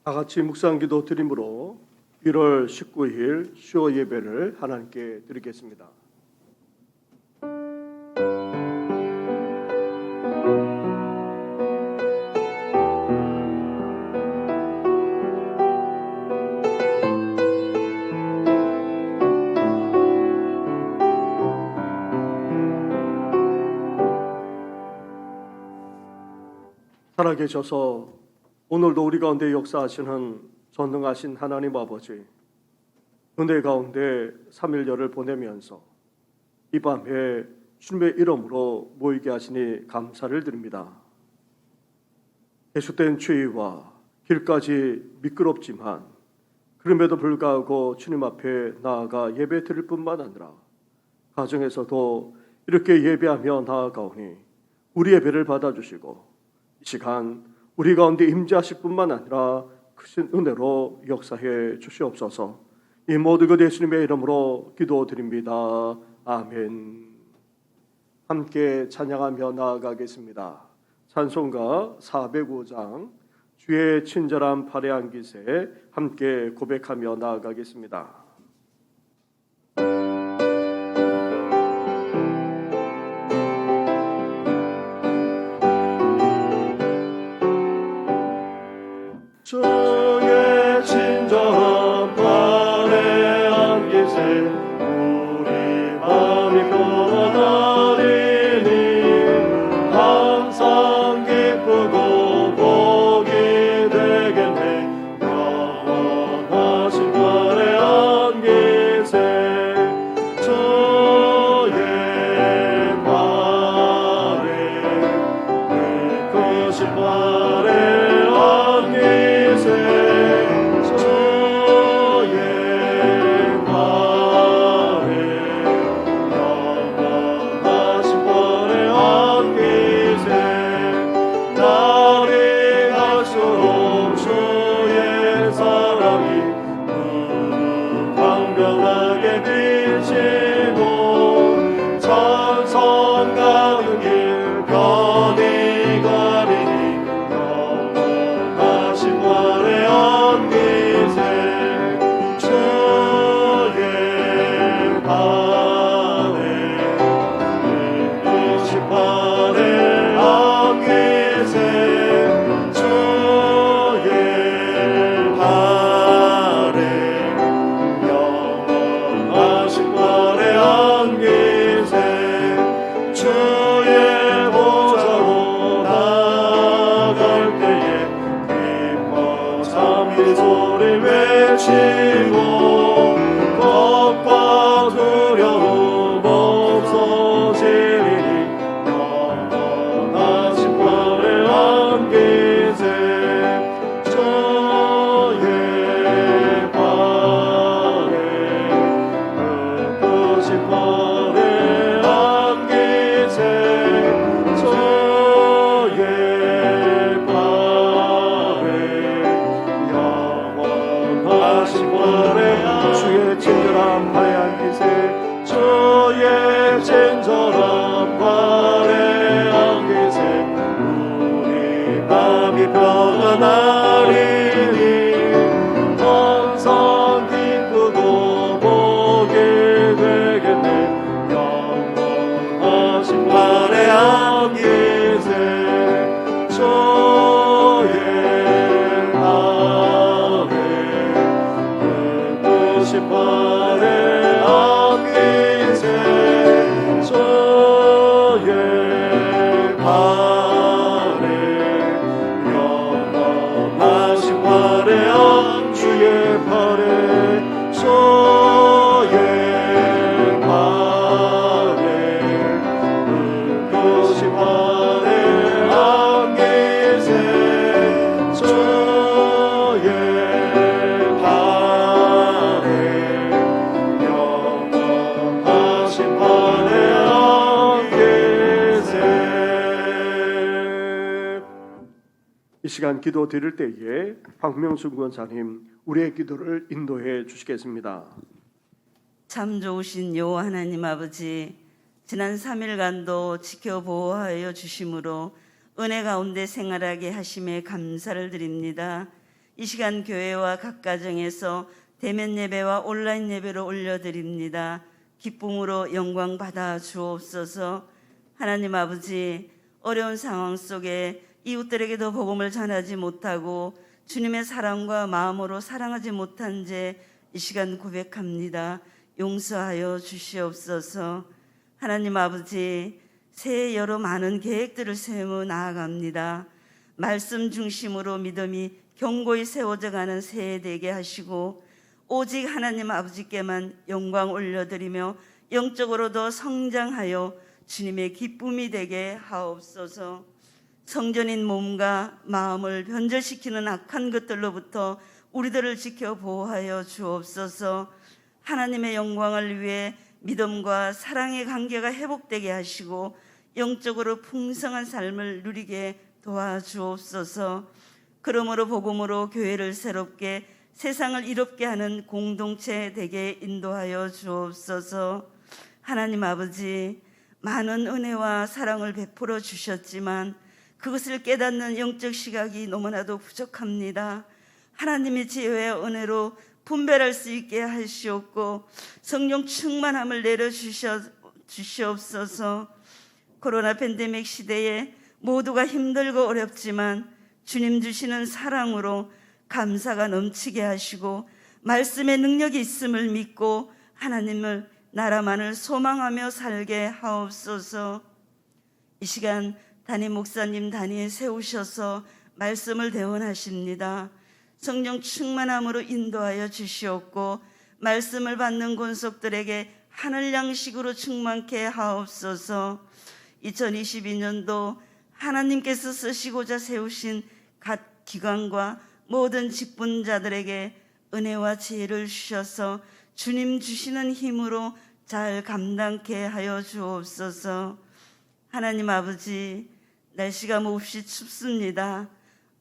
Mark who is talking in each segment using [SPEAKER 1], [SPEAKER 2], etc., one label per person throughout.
[SPEAKER 1] 다 같이 묵상기도 드림으로 1월 19일 수요 예배를 하나님께 드리겠습니다. 살아계셔서 오늘도 우리 가운데 역사하시는 전능하신 하나님 아버지, 은혜 가운데 삼일절을 보내면서 이 밤에 주님의 이름으로 모이게 하시니 감사를 드립니다. 계속된 죄와 길까지 미끄럽지만 그럼에도 불구하고 주님 앞에 나아가 예배 드릴 뿐만 아니라 가정에서도 이렇게 예배하며 나아가오니 우리 예배를 받아주시고 이 시간 우리 가운데 임재하실 뿐만 아니라 크신 은혜로 역사해 주시옵소서. 이 모든 것 예수님의 이름으로 기도드립니다. 아멘. 함께 찬양하며 나아가겠습니다. 찬송가 405장 주의 친절한 팔에 안기세 함께 고백하며 나아가겠습니다. 주의 친절한 팔에 안기세 우리 마음이 편안하리니 항상 기쁘고 복이 되겠네. 영원하신 팔에 안기세 주의 팔에 기쁘신 팔에 이 시간 기도 드릴 때에 박명수 권사님 우리의 기도를 인도해 주시겠습니다.
[SPEAKER 2] 참 좋으신 여호와 하나님 아버지, 지난 3일간도 지켜 보호하여 주심으로 은혜 가운데 생활하게 하심에 감사를 드립니다. 이 시간 교회와 각 가정에서 대면 예배와 온라인 예배로 올려드립니다. 기쁨으로 영광 받아 주옵소서. 하나님 아버지, 어려운 상황 속에 이웃들에게도 복음을 전하지 못하고 주님의 사랑과 마음으로 사랑하지 못한 죄 이 시간 고백합니다. 용서하여 주시옵소서. 하나님 아버지, 새해 여러 많은 계획들을 세우며 나아갑니다. 말씀 중심으로 믿음이 견고히 세워져 가는 새해 되게 하시고 오직 하나님 아버지께만 영광 올려드리며 영적으로도 성장하여 주님의 기쁨이 되게 하옵소서. 성전인 몸과 마음을 변절시키는 악한 것들로부터 우리들을 지켜 보호하여 주옵소서. 하나님의 영광을 위해 믿음과 사랑의 관계가 회복되게 하시고 영적으로 풍성한 삶을 누리게 도와주옵소서. 그러므로 복음으로 교회를 새롭게 세상을 이롭게 하는 공동체 되게 인도하여 주옵소서. 하나님 아버지, 많은 은혜와 사랑을 베풀어 주셨지만 그것을 깨닫는 영적 시각이 너무나도 부족합니다. 하나님의 지혜와 은혜로 분별할 수 있게 하시옵고 성령 충만함을 내려주시옵소서. 코로나 팬데믹 시대에 모두가 힘들고 어렵지만 주님 주시는 사랑으로 감사가 넘치게 하시고 말씀의 능력이 있음을 믿고 하나님을 나라만을 소망하며 살게 하옵소서. 이 시간 담임 목사님 단위에 세우셔서 말씀을 대원하십니다. 성령 충만함으로 인도하여 주시옵고 말씀을 받는 권속들에게 하늘 양식으로 충만케 하옵소서. 2022년도 하나님께서 쓰시고자 세우신 각 기관과 모든 직분자들에게 은혜와 지혜를 주셔서 주님 주시는 힘으로 잘 감당케 하여 주옵소서. 하나님 아버지, 날씨가 몹시 춥습니다.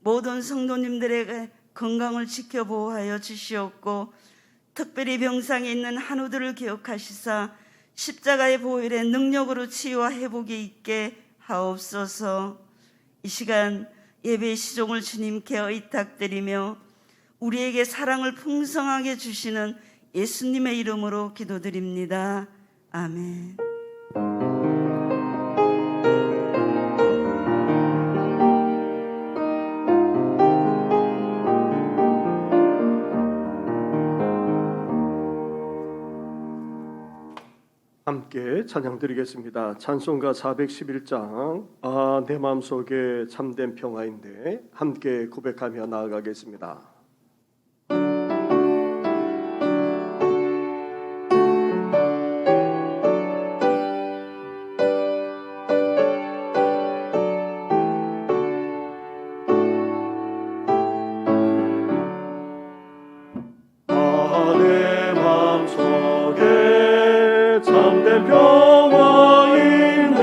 [SPEAKER 2] 모든 성도님들에게 건강을 지켜 보호하여 주시옵고 특별히 병상에 있는 한우들을 기억하시사 십자가의 보혈의 능력으로 치유와 회복이 있게 하옵소서. 이 시간 예배의 시종을 주님께 의탁드리며 우리에게 사랑을 풍성하게 주시는 예수님의 이름으로 기도드립니다. 아멘.
[SPEAKER 1] 함께 찬양 드리겠습니다. 찬송가 411장 내 마음속에 참된 평화인데 함께 고백하며 나아가겠습니다. 내 마음속에 참된 평화인데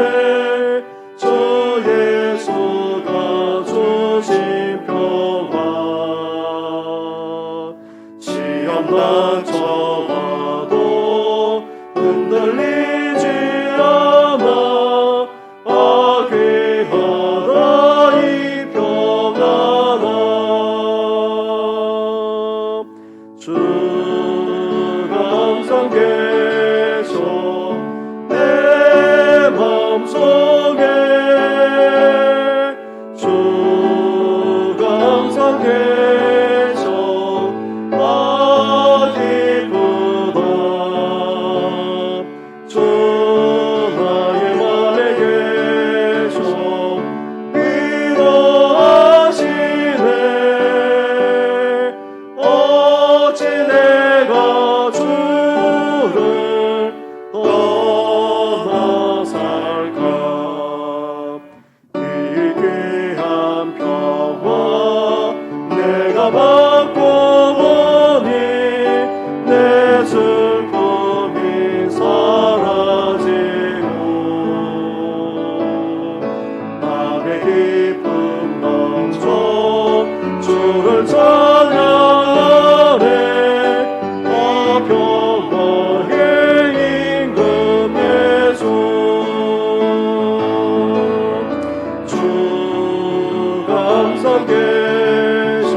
[SPEAKER 1] 저 예수가 주신 평화 시험 닥쳐와도 흔들리지 않아 귀하다 이 평화가 주 항상 계셔 내 마음속에 주가 항상 계셔 기쁘다 주 나의 맘에 계셔 위로하시네 어찌 내가 주를 떠나 살까 이 귀한 평화 내가 받고 보니 내 슬픔이 사라지고 나의 기쁨 넘쳐 주를 찬양하네 평화의 임금 예수 주가 항상 계셔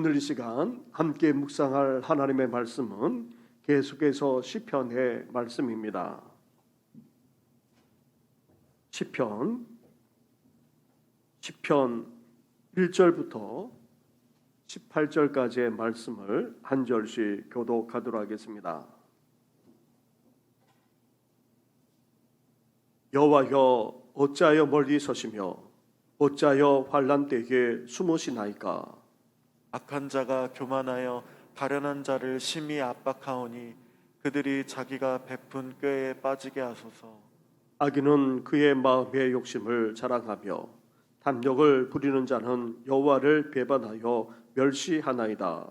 [SPEAKER 1] 오늘 이 시간 함께 묵상할 하나님의 말씀은 계속해서 시편의 말씀입니다. 시편 1절부터 18절까지의 말씀을 한 절씩 교독하도록 하겠습니다. 여호와여, 어찌하여 멀리 서시며 어찌하여 환난 때에 숨으시나이까?
[SPEAKER 3] 악한 자가 교만하여 가련한 자를 심히 압박하오니 그들이 자기가 베푼 꾀에 빠지게 하소서.
[SPEAKER 1] 악인은 그의 마음의 욕심을 자랑하며 탐욕을 부리는 자는 여호와를 배반하여 멸시하나이다.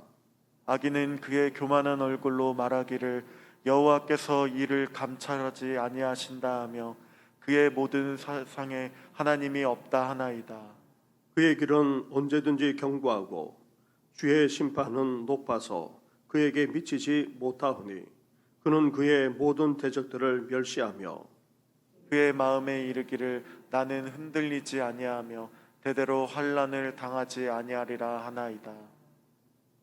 [SPEAKER 3] 악인은 그의 교만한 얼굴로 말하기를 여호와께서 이를 감찰하지 아니하신다 하며 그의 모든 사상에 하나님이 없다 하나이다.
[SPEAKER 1] 그의 길은 언제든지 견고하고 주의 심판은 높아서 그에게 미치지 못하오니 그는 그의 모든 대적들을 멸시하며
[SPEAKER 3] 그의 마음에 이르기를 나는 흔들리지 아니하며 대대로 환난을 당하지 아니하리라 하나이다.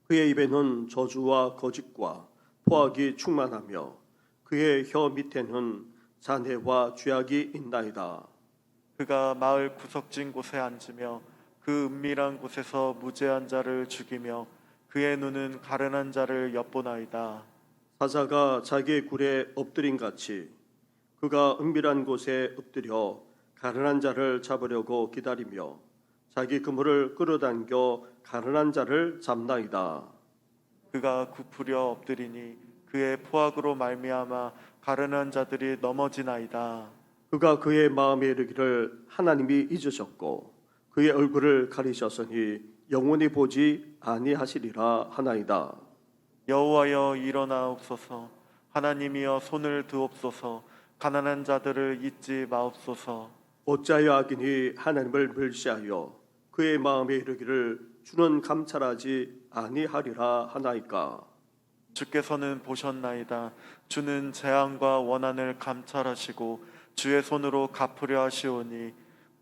[SPEAKER 1] 그의 입에는 저주와 거짓과 포악이 충만하며 그의 혀 밑에는 잔해와 죄악이 있나이다.
[SPEAKER 3] 그가 마을 구석진 곳에 앉으며 그 은밀한 곳에서 무죄한 자를 죽이며 그의 눈은 가련한 자를 엿보나이다.
[SPEAKER 1] 사자가 자기의 굴에 엎드린 같이 그가 은밀한 곳에 엎드려 가련한 자를 잡으려고 기다리며 자기 그물을 끌어당겨 가련한 자를 잡나이다.
[SPEAKER 3] 그가 굽으려 엎드리니 그의 포악으로 말미암아 가련한 자들이 넘어지나이다.
[SPEAKER 1] 그가 그의 마음에 이르기를 하나님이 잊으셨고 그의 얼굴을 가리셨으니 영원히 보지 아니하시리라 하나이다.
[SPEAKER 3] 여호와여 일어나옵소서. 하나님이여 손을 드옵소서. 가난한 자들을 잊지 마옵소서.
[SPEAKER 1] 어찌하여 악인이 하나님을 멸시하여 그의 마음에 이르기를 주는 감찰하지 아니하리라 하나이까?
[SPEAKER 3] 주께서는 보셨나이다. 주는 재앙과 원한을 감찰하시고 주의 손으로 갚으려 하시오니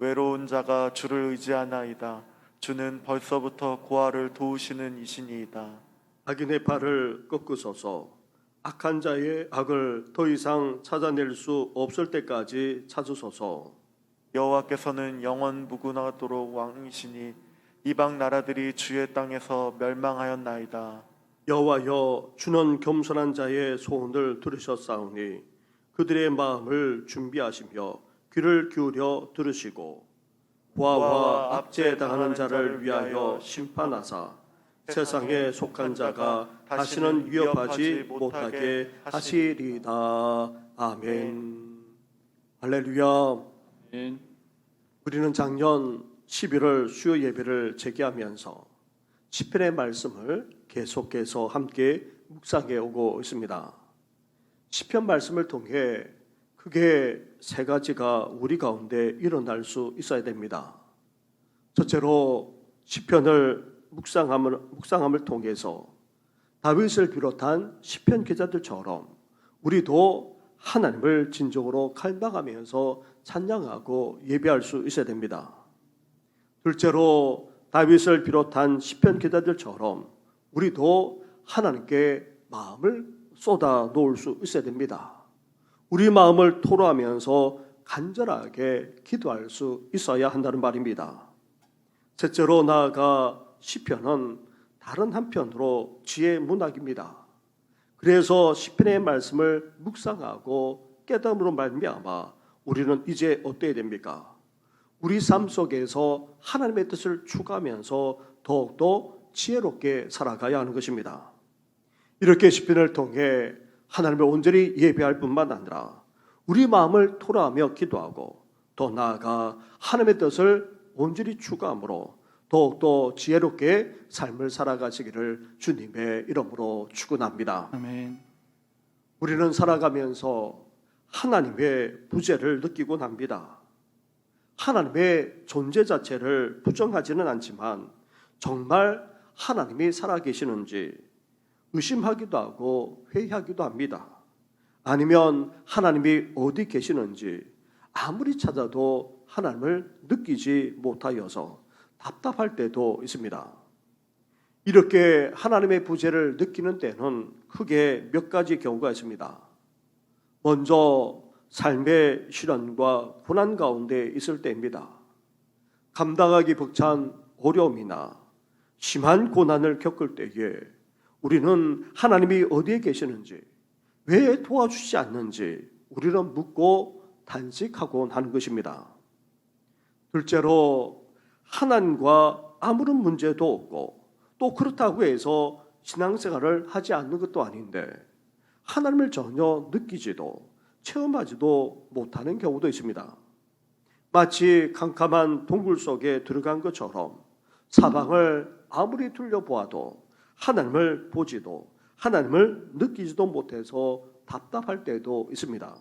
[SPEAKER 3] 외로운 자가 주를 의지하나이다. 주는 벌써부터 고아를 도우시는 이시니이다.
[SPEAKER 1] 악인의 발을 꺾으소서. 악한 자의 악을 더 이상 찾아낼 수 없을 때까지 찾으소서.
[SPEAKER 3] 여호와께서는 영원 무궁하도록 왕이시니 이방 나라들이 주의 땅에서 멸망하였나이다.
[SPEAKER 1] 여호와여, 주는 겸손한 자의 소원을 들으셨사오니 그들의 마음을 준비하시며 귀를 기울여 들으시고 고아와 압제당하는 자를 위하여 심판하사 세상에 속한 자가 다시는 위협하지 못하게 하시리다. 아멘. 할렐루야. 우리는 작년 11월 수요 예배를 재개하면서 시편의 말씀을 계속해서 함께 묵상해 오고 있습니다. 시편 말씀을 통해 크게 세 가지가 우리 가운데 일어날 수 있어야 됩니다. 첫째로 시편을 묵상함을 통해서 다윗을 비롯한 시편 기자들처럼 우리도 하나님을 진정으로 갈망하면서 찬양하고 예배할 수 있어야 됩니다. 둘째로 다윗을 비롯한 시편 기자들처럼 우리도 하나님께 마음을 쏟아 놓을 수 있어야 됩니다. 우리 마음을 토로하면서 간절하게 기도할 수 있어야 한다는 말입니다. 셋째로 나아가 시편은 다른 한편으로 지혜 문학입니다. 그래서 시편의 말씀을 묵상하고 깨달음으로 말미암아 우리는 이제 어때야 됩니까? 우리 삶 속에서 하나님의 뜻을 추구하면서 더욱더 지혜롭게 살아가야 하는 것입니다. 이렇게 시편을 통해 하나님을 온전히 예배할 뿐만 아니라 우리 마음을 토로하며 기도하고 더 나아가 하나님의 뜻을 온전히 추구함으로 더욱더 지혜롭게 삶을 살아가시기를 주님의 이름으로 축원합니다.
[SPEAKER 3] 아멘.
[SPEAKER 1] 우리는 살아가면서 하나님의 부재를 느끼곤 합니다. 하나님의 존재 자체를 부정하지는 않지만 정말 하나님이 살아계시는지 의심하기도 하고 회의하기도 합니다. 아니면 하나님이 어디 계시는지 아무리 찾아도 하나님을 느끼지 못하여서 답답할 때도 있습니다. 이렇게 하나님의 부재를 느끼는 때는 크게 몇 가지 경우가 있습니다. 먼저 삶의 시련과 고난 가운데 있을 때입니다. 감당하기 벅찬 어려움이나 심한 고난을 겪을 때에 우리는 하나님이 어디에 계시는지, 왜 도와주시지 않는지 우리는 묻고 단식하곤 하는 것입니다. 둘째로 하나님과 아무런 문제도 없고 또 그렇다고 해서 신앙생활을 하지 않는 것도 아닌데 하나님을 전혀 느끼지도 체험하지도 못하는 경우도 있습니다. 마치 캄캄한 동굴 속에 들어간 것처럼 사방을 아무리 둘러보아도 하나님을 보지도 하나님을 느끼지도 못해서 답답할 때도 있습니다.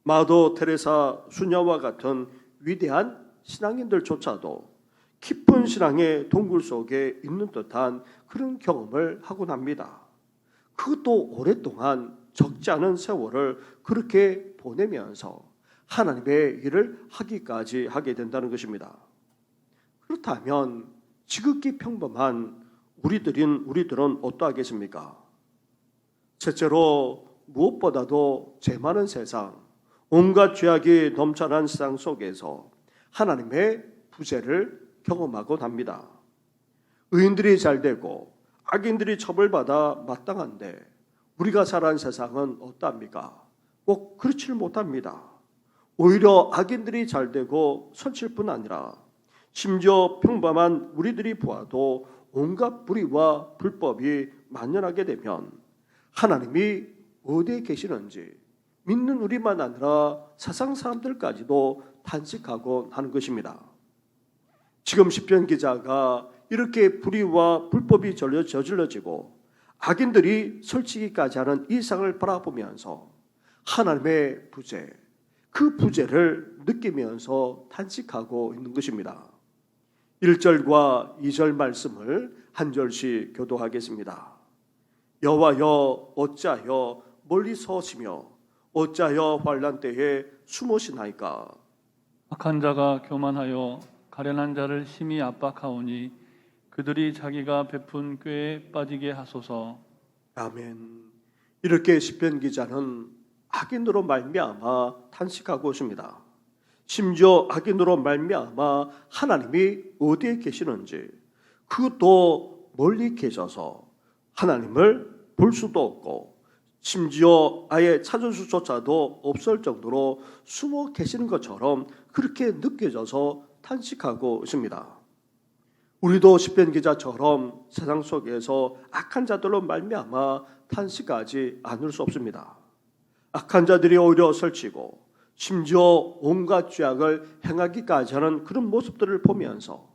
[SPEAKER 1] 마더 테레사 수녀와 같은 위대한 신앙인들조차도 깊은 신앙의 동굴 속에 있는 듯한 그런 경험을 하곤 합니다. 그것도 오랫동안 적지 않은 세월을 그렇게 보내면서 하나님의 일을 하기까지 하게 된다는 것입니다. 그렇다면 지극히 평범한 우리들은 어떠하겠습니까? 첫째로 무엇보다도 죄 많은 세상, 온갖 죄악이 넘쳐난 세상 속에서 하나님의 부재를 경험하곤 합니다. 의인들이 잘되고 악인들이 처벌받아 마땅한데 우리가 살아온 세상은 어떠합니까? 꼭 그렇지를 못합니다. 오히려 악인들이 잘되고 선칠 뿐 아니라 심지어 평범한 우리들이 보아도 온갖 불의와 불법이 만연하게 되면 하나님이 어디에 계시는지 믿는 우리만 아니라 세상 사람들까지도 탄식하곤 하는 것입니다. 지금 시편 기자가 이렇게 불의와 불법이 저질러지고 악인들이 설치기까지 하는 이 상을 바라보면서 하나님의 부재, 그 부재를 느끼면서 탄식하고 있는 것입니다. 1절과 2절 말씀을 한 절씩 교도하겠습니다. 여호와여 어찌하여 멀리 서시며 어찌하여 환난 때에 숨으시나이까.
[SPEAKER 4] 악한 자가 교만하여 가련한 자를 심히 압박하오니 그들이 자기가 베푼 꾀에 빠지게 하소서.
[SPEAKER 1] 아멘. 이렇게 시편 기자는 악인으로 말미암아 탄식하고 있습니다. 심지어 악인으로 말미암아 하나님이 어디에 계시는지, 그것도 멀리 계셔서 하나님을 볼 수도 없고 심지어 아예 찾을 수조차도 없을 정도로 숨어 계시는 것처럼 그렇게 느껴져서 탄식하고 있습니다. 우리도 시편 기자처럼 세상 속에서 악한 자들로 말미암아 탄식하지 않을 수 없습니다. 악한 자들이 오히려 설치고 심지어 온갖 죄악을 행하기까지 하는 그런 모습들을 보면서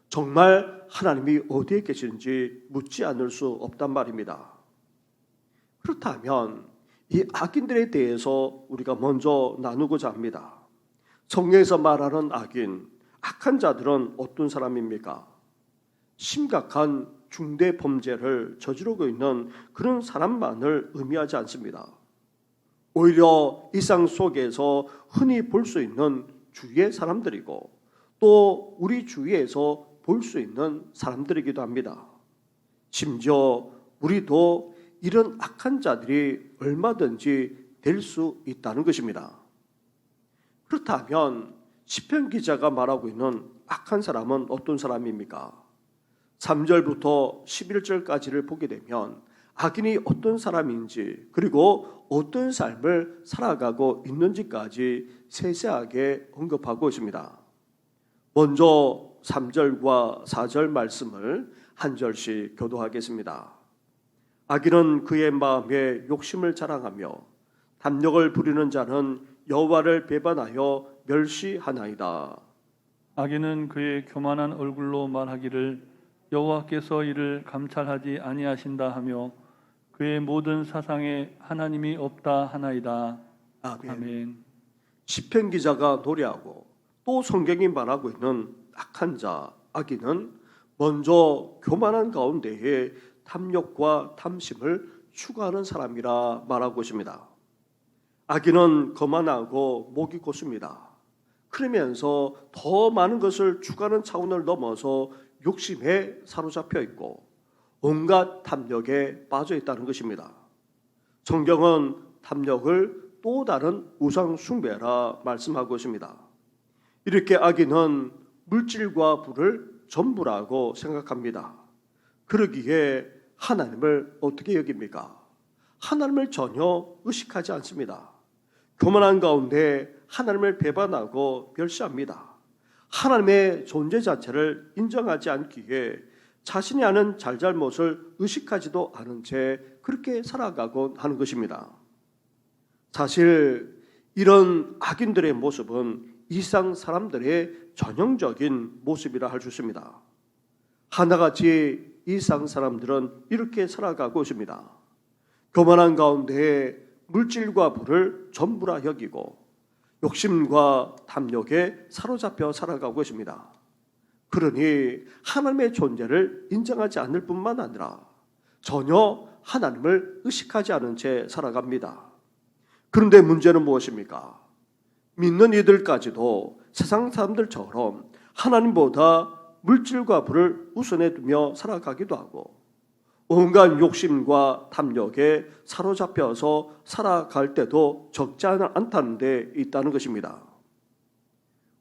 [SPEAKER 1] 정말 하나님이 어디에 계시는지 묻지 않을 수 없단 말입니다. 그렇다면 이 악인들에 대해서 우리가 먼저 나누고자 합니다. 성경에서 말하는 악인, 악한 자들은 어떤 사람입니까? 심각한 중대 범죄를 저지르고 있는 그런 사람만을 의미하지 않습니다. 오히려 일상 속에서 흔히 볼 수 있는 주위의 사람들이고 또 우리 주위에서 볼 수 있는 사람들이기도 합니다. 심지어 우리도 이런 악한 자들이 얼마든지 될 수 있다는 것입니다. 그렇다면 시편 기자가 말하고 있는 악한 사람은 어떤 사람입니까? 3절부터 11절까지를 보게 되면 악인이 어떤 사람인지 그리고 어떤 삶을 살아가고 있는지까지 세세하게 언급하고 있습니다. 먼저 3절과 4절 말씀을 한 절씩 교도하겠습니다. 악인은 그의 마음에 욕심을 자랑하며 탐욕을 부리는 자는 여호와를 배반하여 멸시하나이다.
[SPEAKER 4] 악인은 그의 교만한 얼굴로 말하기를 여호와께서 이를 감찰하지 아니하신다 하며 그의 모든 사상에 하나님이 없다 하나이다.
[SPEAKER 1] 아멘.
[SPEAKER 4] 아멘.
[SPEAKER 1] 시편 기자가 노래하고 또 성경이 말하고 있는 악한 자, 악인은 먼저 교만한 가운데에 탐욕과 탐심을 추구하는 사람이라 말하고 있습니다. 악인은 거만하고 목이 곧습니다. 그러면서 더 많은 것을 추구하는 차원을 넘어서 욕심에 사로잡혀 있고 온갖 탐욕에 빠져 있다는 것입니다. 성경은 탐욕을 또 다른 우상 숭배라 말씀하고 있습니다. 이렇게 악인은 물질과 부를 전부라고 생각합니다. 그러기에 하나님을 어떻게 여깁니까? 하나님을 전혀 의식하지 않습니다. 교만한 가운데 하나님을 배반하고 멸시합니다. 하나님의 존재 자체를 인정하지 않기에 자신이 아는 잘잘못을 의식하지도 않은 채 그렇게 살아가곤 하는 것입니다. 사실 이런 악인들의 모습은 이상 사람들의 전형적인 모습이라 할 수 있습니다. 하나같이 이상 사람들은 이렇게 살아가고 있습니다. 교만한 가운데 물질과 부를 전부라 여기고 욕심과 탐욕에 사로잡혀 살아가고 있습니다. 그러니 하나님의 존재를 인정하지 않을 뿐만 아니라 전혀 하나님을 의식하지 않은 채 살아갑니다. 그런데 문제는 무엇입니까? 믿는 이들까지도 세상 사람들처럼 하나님보다 물질과 부를 우선해 두며 살아가기도 하고 온갖 욕심과 탐욕에 사로잡혀서 살아갈 때도 적지 않다는 데 있다는 것입니다.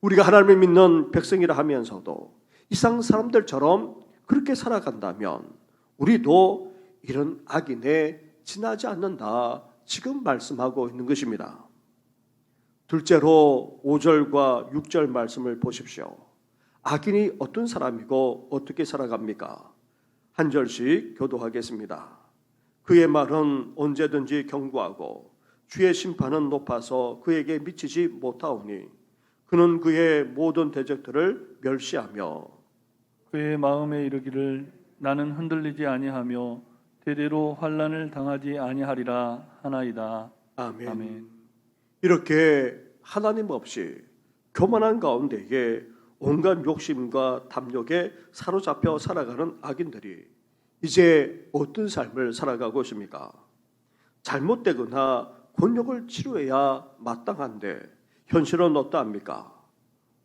[SPEAKER 1] 우리가 하나님을 믿는 백성이라 하면서도 이상 사람들처럼 그렇게 살아간다면 우리도 이런 악인에 지나지 않는다 지금 말씀하고 있는 것입니다. 둘째로 5절과 6절 말씀을 보십시오. 악인이 어떤 사람이고 어떻게 살아갑니까? 한 절씩 교도하겠습니다. 그의 말은 언제든지 경고하고 주의 심판은 높아서 그에게 미치지 못하오니 그는 그의 모든 대적들을 멸시하며
[SPEAKER 4] 그의 마음에 이르기를 나는 흔들리지 아니하며 대대로 환난을 당하지 아니하리라 하나이다.
[SPEAKER 1] 아멘.
[SPEAKER 4] 아멘.
[SPEAKER 1] 이렇게 하나님 없이 교만한 가운데에 온갖 욕심과 탐욕에 사로잡혀 살아가는 악인들이 이제 어떤 삶을 살아가고 있습니까? 잘못되거나 곤욕을 치루해야 마땅한데 현실은 어떠합니까?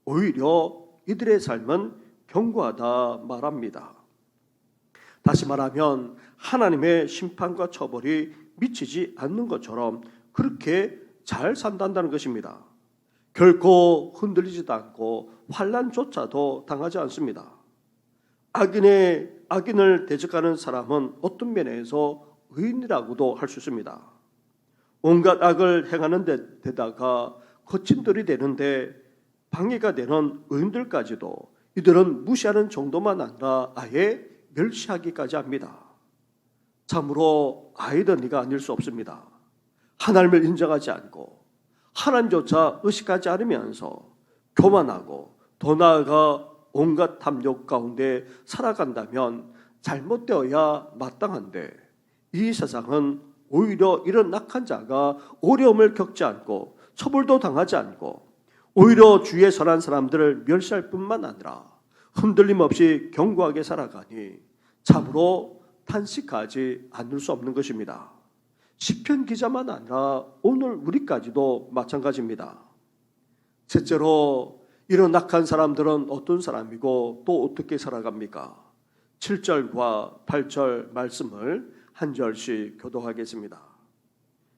[SPEAKER 1] 오히려 이들의 삶은 견고하다 말합니다. 다시 말하면 하나님의 심판과 처벌이 미치지 않는 것처럼 그렇게 잘 산다는 것입니다. 결코 흔들리지도 않고 환난조차도 당하지 않습니다. 악인을 대적하는 사람은 어떤 면에서 의인이라고도 할 수 있습니다. 온갖 악을 행하는 데다가 거친 돌이 되는데 방해가 되는 의인들까지도 이들은 무시하는 정도만 아니라 아예 멸시하기까지 합니다. 참으로 아이러니가 아닐 수 없습니다. 하나님을 인정하지 않고 하나님조차 의식하지 않으면서 교만하고 더 나아가 온갖 탐욕 가운데 살아간다면 잘못되어야 마땅한데 이 세상은 오히려 이런 악한 자가 어려움을 겪지 않고 처벌도 당하지 않고 오히려 주위에 선한 사람들을 멸시할 뿐만 아니라 흔들림 없이 견고하게 살아가니 참으로 탄식하지 않을 수 없는 것입니다. 시편 기자만 아니라 오늘 우리까지도 마찬가지입니다. 셋째로 이런 악한 사람들은 어떤 사람이고 또 어떻게 살아갑니까? 7절과 8절 말씀을 한 절씩 교도하겠습니다.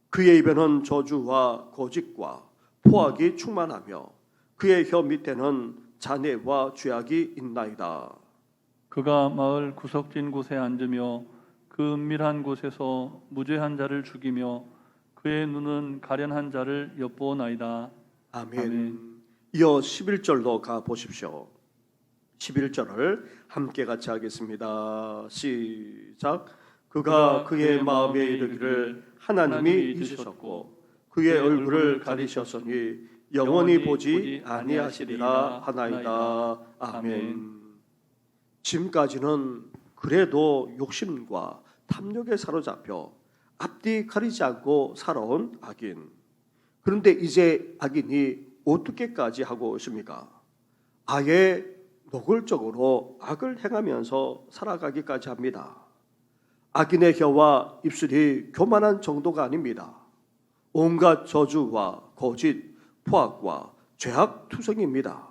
[SPEAKER 1] 그의 입에는 저주와 거짓과 포악이 충만하며 그의 혀 밑에는 잔해와 죄악이 있나이다.
[SPEAKER 4] 그가 마을 구석진 곳에 앉으며 그 은밀한 곳에서 무죄한 자를 죽이며 그의 눈은 가련한 자를 엿보나이다.
[SPEAKER 1] 아멘.
[SPEAKER 4] 아멘.
[SPEAKER 1] 이어 11절로 가 보십시오. 11절을 함께 같이 하겠습니다. 시작. 그가 그의 마음에 이르기를 하나님이 잊으셨고 그의 얼굴을 가리셨으니 영원히 보지 아니하시리라 하나이다. 아멘. 지금까지는 그래도 욕심과 탐욕에 사로잡혀 앞뒤 가리지 않고 살아온 악인. 그런데 이제 악인이 어떻게까지 하고 있습니까? 아예 노골적으로 악을 행하면서 살아가기까지 합니다. 악인의 혀와 입술이 교만한 정도가 아닙니다. 온갖 저주와 거짓, 포악과 죄악 투성입니다.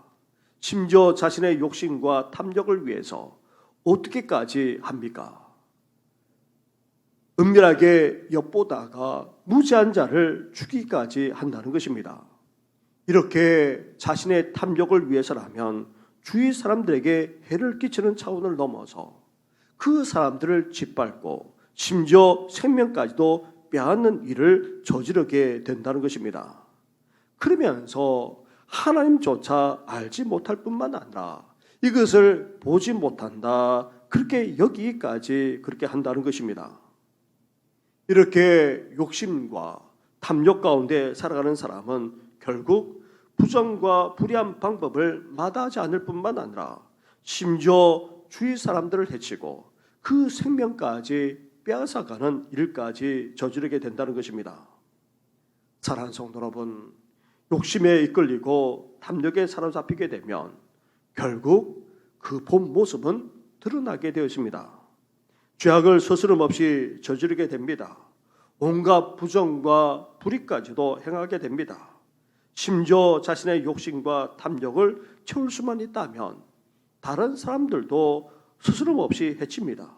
[SPEAKER 1] 심지어 자신의 욕심과 탐욕을 위해서 어떻게까지 합니까? 은밀하게 엿보다가 무지한 자를 죽이기까지 한다는 것입니다. 이렇게 자신의 탐욕을 위해서라면 주위 사람들에게 해를 끼치는 차원을 넘어서 그 사람들을 짓밟고 심지어 생명까지도 빼앗는 일을 저지르게 된다는 것입니다. 그러면서 하나님조차 알지 못할 뿐만 아니라 이것을 보지 못한다, 그렇게 여기까지 그렇게 한다는 것입니다. 이렇게 욕심과 탐욕 가운데 살아가는 사람은 결국 부정과 불의한 방법을 마다하지 않을 뿐만 아니라 심지어 주위 사람들을 해치고 그 생명까지 빼앗아가는 일까지 저지르게 된다는 것입니다. 사랑하는 성도 여러분, 욕심에 이끌리고 탐욕에 사로잡히게 되면 결국 그 본 모습은 드러나게 되었습니다. 죄악을 서스름 없이 저지르게 됩니다. 온갖 부정과 불의까지도 행하게 됩니다. 심지어 자신의 욕심과 탐욕을 채울 수만 있다면 다른 사람들도 스스럼 없이 해칩니다.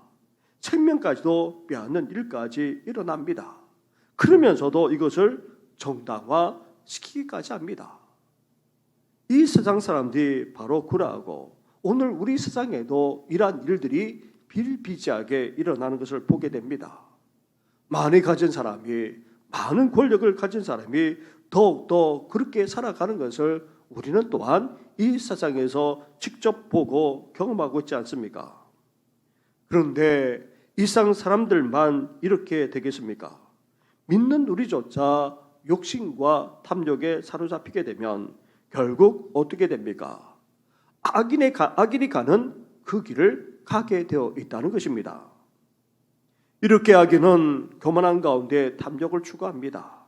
[SPEAKER 1] 생명까지도 빼앗는 일까지 일어납니다. 그러면서도 이것을 정당화시키기까지 합니다. 이 세상 사람들이 바로 그러하고 오늘 우리 세상에도 이러한 일들이 비일비재하게 일어나는 것을 보게 됩니다. 많이 가진 사람이, 많은 권력을 가진 사람이 더욱더 그렇게 살아가는 것을 우리는 또한 이 세상에서 직접 보고 경험하고 있지 않습니까? 그런데 이 세상 사람들만 이렇게 되겠습니까? 믿는 우리조차 욕심과 탐욕에 사로잡히게 되면 결국 어떻게 됩니까? 악인이 가는 그 길을 가게 되어 있다는 것입니다. 이렇게 악인은 교만한 가운데 탐욕을 추구합니다.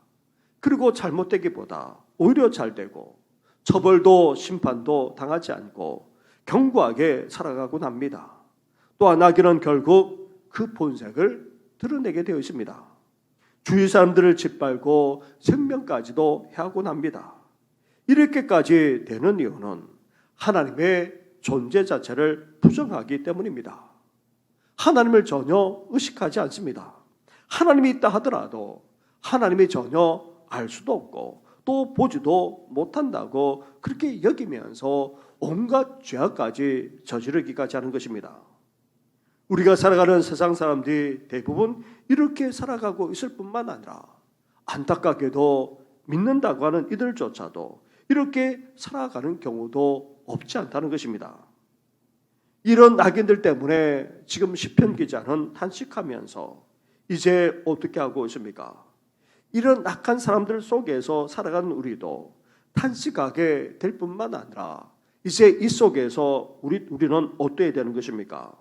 [SPEAKER 1] 그리고 잘못되기보다 오히려 잘되고 처벌도 심판도 당하지 않고 견고하게 살아가곤 합니다. 또한 악인은 결국 그 본색을 드러내게 되어 있습니다. 주위 사람들을 짓밟고 생명까지도 해하곤 합니다. 이렇게까지 되는 이유는 하나님의 존재 자체를 부정하기 때문입니다. 하나님을 전혀 의식하지 않습니다. 하나님이 있다 하더라도 하나님이 전혀 알 수도 없고 또 보지도 못한다고 그렇게 여기면서 온갖 죄악까지 저지르기까지 하는 것입니다. 우리가 살아가는 세상 사람들이 대부분 이렇게 살아가고 있을 뿐만 아니라 안타깝게도 믿는다고 하는 이들조차도 이렇게 살아가는 경우도 없지 않다는 것입니다. 이런 악인들 때문에 지금 시편 기자는 탄식하면서 이제 어떻게 하고 있습니까? 이런 악한 사람들 속에서 살아가는 우리도 탄식하게 될 뿐만 아니라 이제 이 속에서 우리는 어떠해야 되는 것입니까?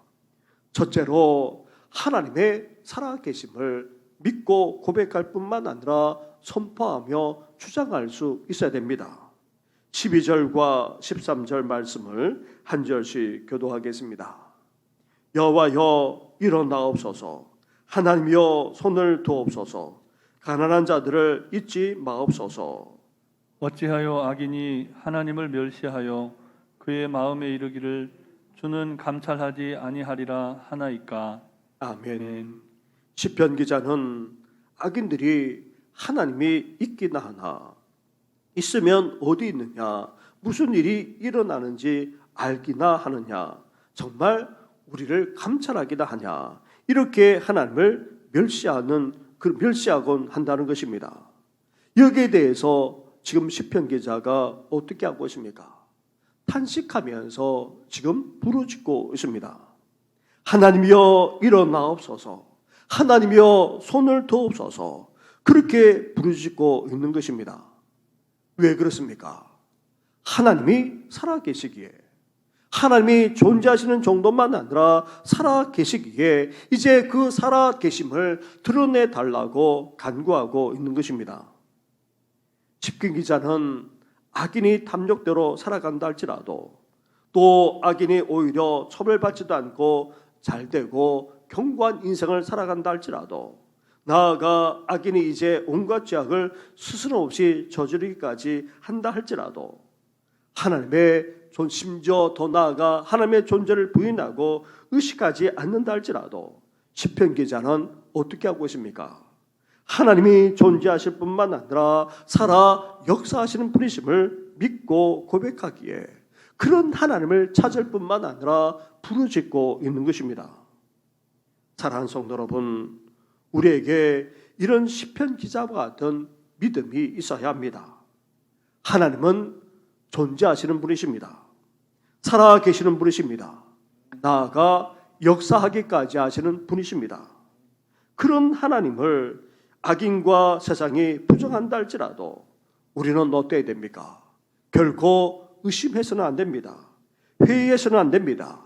[SPEAKER 1] 첫째로 하나님의 살아계심을 믿고 고백할 뿐만 아니라 선포하며 주장할 수 있어야 됩니다. 12절과 13절 말씀을 한 절씩 교도하겠습니다. 여호와여 일어나옵소서, 하나님이여 손을 두옵소서, 가난한 자들을 잊지 마옵소서.
[SPEAKER 4] 어찌하여 악인이 하나님을 멸시하여 그의 마음에 이르기를 주는 감찰하지 아니하리라 하나이까.
[SPEAKER 1] 아멘. 시편 기자는 악인들이 하나님이 있기나 하나, 있으면 어디 있느냐, 무슨 일이 일어나는지 알기나 하느냐, 정말 우리를 감찰하기나 하냐, 이렇게 하나님을 멸시하곤 한다는 것입니다. 여기에 대해서 지금 시편 기자가 어떻게 하고 있습니까? 탄식하면서 지금 부르짖고 있습니다. 하나님이여 일어나옵소서, 하나님이여 손을 드옵소서, 그렇게 부르짖고 있는 것입니다. 왜 그렇습니까? 하나님이 살아계시기에, 하나님이 존재하시는 정도만 아니라 살아계시기에 이제 그 살아계심을 드러내달라고 간구하고 있는 것입니다. 시편 기자는 악인이 탐욕대로 살아간다 할지라도 또 악인이 오히려 처벌받지도 않고 잘되고 견고한 인생을 살아간다 할지라도 나아가 악인이 이제 온갖 죄악을 스스럼 없이 저지르기까지 한다 할지라도 하나님의 심지어 더 나아가 하나님의 존재를 부인하고 의식하지 않는다 할지라도 시편 기자는 어떻게 하고 있습니까? 하나님이 존재하실 뿐만 아니라 살아 역사하시는 분이심을 믿고 고백하기에 그런 하나님을 찾을 뿐만 아니라 부르짖고 있는 것입니다. 사랑하는 성도 여러분, 우리에게 이런 시편 기자와 같은 믿음이 있어야 합니다. 하나님은 존재하시는 분이십니다. 살아계시는 분이십니다. 나아가 역사하기까지 하시는 분이십니다. 그런 하나님을 악인과 세상이 부정한다 할지라도 우리는 어때야 됩니까? 결코 의심해서는 안 됩니다. 회의해서는 안 됩니다.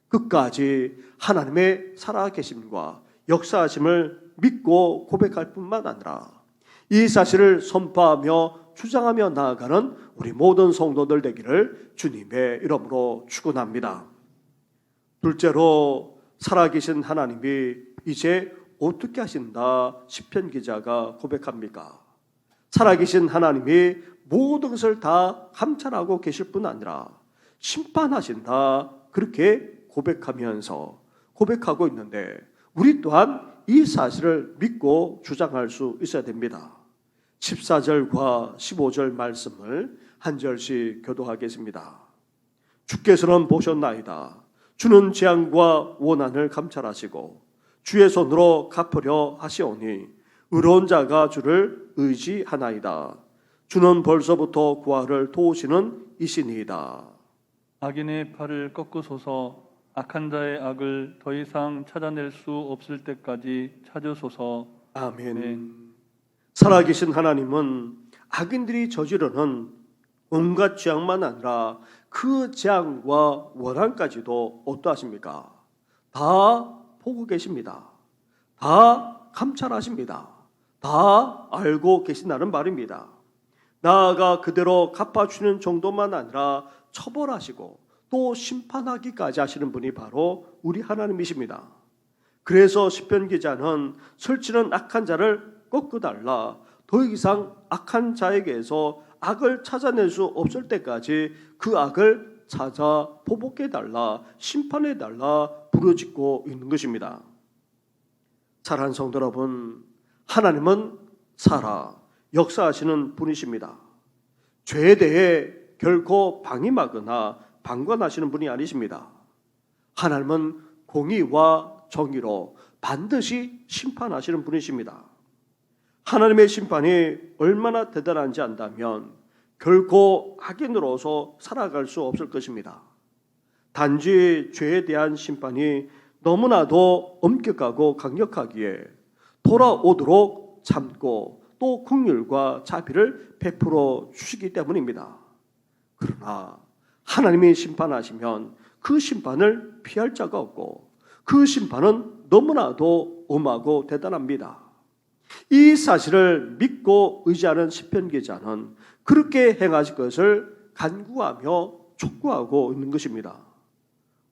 [SPEAKER 1] 끝까지 하나님의 살아계심과 역사하심을 믿고 고백할 뿐만 아니라 이 사실을 선포하며 주장하며 나아가는 우리 모든 성도들 되기를 주님의 이름으로 축원합니다. 둘째로 살아계신 하나님이 이제 어떻게 하신다 시편 기자가 고백합니까? 살아계신 하나님이 모든 것을 다 감찰하고 계실 뿐 아니라 심판하신다 그렇게 고백하고 있는데 우리 또한 이 사실을 믿고 주장할 수 있어야 됩니다. 14절과 15절 말씀을 한 절씩 교도하겠습니다. 주께서는 보셨나이다. 주는 재앙과 원한을 감찰하시고 주의 손으로 갚으려 하시오니 의로운 자가 주를 의지하나이다. 주는 벌써부터 구하를 도우시는 이시니이다.
[SPEAKER 4] 악인의 팔을 꺾으소서. 악한 자의 악을 더 이상 찾아낼 수 없을 때까지 찾으소서.
[SPEAKER 1] 아멘.
[SPEAKER 4] 아멘.
[SPEAKER 1] 살아계신 하나님은 악인들이 저지르는 온갖 재앙만 아니라 그 재앙과 원한까지도 어떠하십니까? 다 보고 계십니다. 다 감찰하십니다. 다 알고 계신다는 말입니다. 나아가 그대로 갚아주는 정도만 아니라 처벌하시고 또 심판하기까지 하시는 분이 바로 우리 하나님이십니다. 그래서 시편 기자는 설치는 악한 자를 꺾어달라. 더 이상 악한 자에게서 악을 찾아낼 수 없을 때까지 그 악을 찾아 보복해달라, 심판해달라 부르짖고 있는 것입니다. 사랑하는 성도 여러분, 하나님은 살아 역사하시는 분이십니다. 죄에 대해 결코 방임하거나 방관하시는 분이 아니십니다. 하나님은 공의와 정의로 반드시 심판하시는 분이십니다. 하나님의 심판이 얼마나 대단한지 안다면 결코 악인으로서 살아갈 수 없을 것입니다. 단지 죄에 대한 심판이 너무나도 엄격하고 강력하기에 돌아오도록 참고 또 긍휼과 자비를 베풀어 주시기 때문입니다. 그러나 하나님이 심판하시면 그 심판을 피할 자가 없고 그 심판은 너무나도 엄하고 대단합니다. 이 사실을 믿고 의지하는 시편 기자는 그렇게 행하실 것을 간구하며 촉구하고 있는 것입니다.